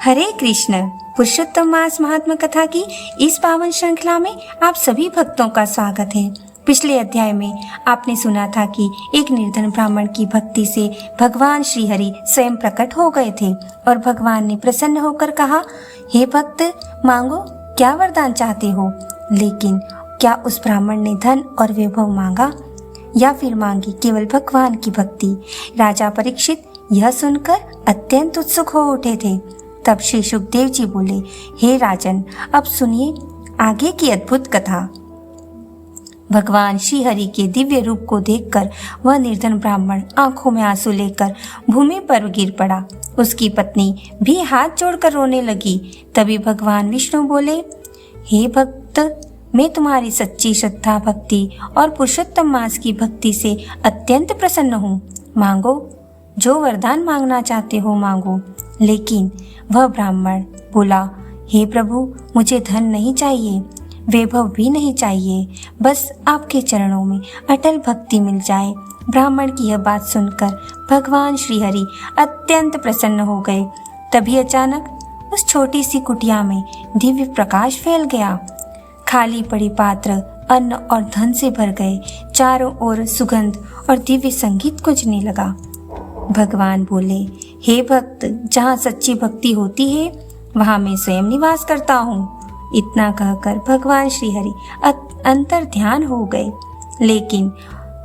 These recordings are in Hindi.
हरे कृष्ण। पुरुषोत्तम मास महात्मा कथा की इस पावन श्रृंखला में आप सभी भक्तों का स्वागत है। पिछले अध्याय में आपने सुना था कि एक निर्धन ब्राह्मण की भक्ति से भगवान श्री हरि स्वयं प्रकट हो गए थे और भगवान ने प्रसन्न होकर कहा, हे भक्त, मांगो, क्या वरदान चाहते हो। लेकिन क्या उस ब्राह्मण ने धन और वैभव मांगा या फिर मांगी केवल भगवान की भक्ति। राजा परीक्षित यह सुनकर अत्यंत उत्सुक हो उठे थे। तब श्री सुखदेव जी बोले, हे राजन, अब सुनिए आगे की अद्भुत कथा। भगवान श्री हरि के दिव्य रूप को देखकर वह निर्धन ब्राह्मण आंखों में आंसू लेकर भूमि पर गिर पड़ा। उसकी पत्नी भी हाथ जोड़कर रोने लगी। तभी भगवान विष्णु बोले, हे भक्त, मैं तुम्हारी सच्ची श्रद्धा, भक्ति और पुरुषोत्तम मास की भक्ति से अत्यंत प्रसन्न हूँ। मांगो, जो वरदान मांगना चाहते हो मांगो। लेकिन वह ब्राह्मण बोला, हे प्रभु, मुझे धन नहीं चाहिए, वैभव भी नहीं चाहिए, बस आपके चरणों में अटल भक्ति मिल जाए। ब्राह्मण की यह बात सुनकर भगवान श्री हरि अत्यंत प्रसन्न हो गए। तभी अचानक उस छोटी सी कुटिया में दिव्य प्रकाश फैल गया। खाली पड़े पात्र अन्न और धन से भर गए। चारों ओर सुगंध और दिव्य संगीत गूंजने लगा। भगवान बोले, हे भक्त, जहाँ सच्ची भक्ति होती है वहाँ मैं स्वयं निवास करता हूँ। इतना कहकर भगवान श्री हरि अंतर ध्यान हो गए। लेकिन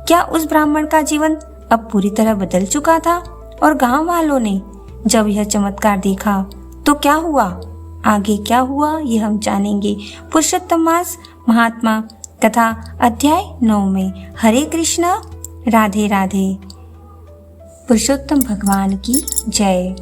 क्या उस ब्राह्मण का जीवन अब पूरी तरह बदल चुका था? और गांव वालों ने जब यह चमत्कार देखा तो क्या हुआ? आगे क्या हुआ ये हम जानेंगे पुरुषोत्तम मास महात्मा कथा अध्याय 9 में। हरे कृष्णा, राधे राधे। पुरुषोत्तम भगवान की जय।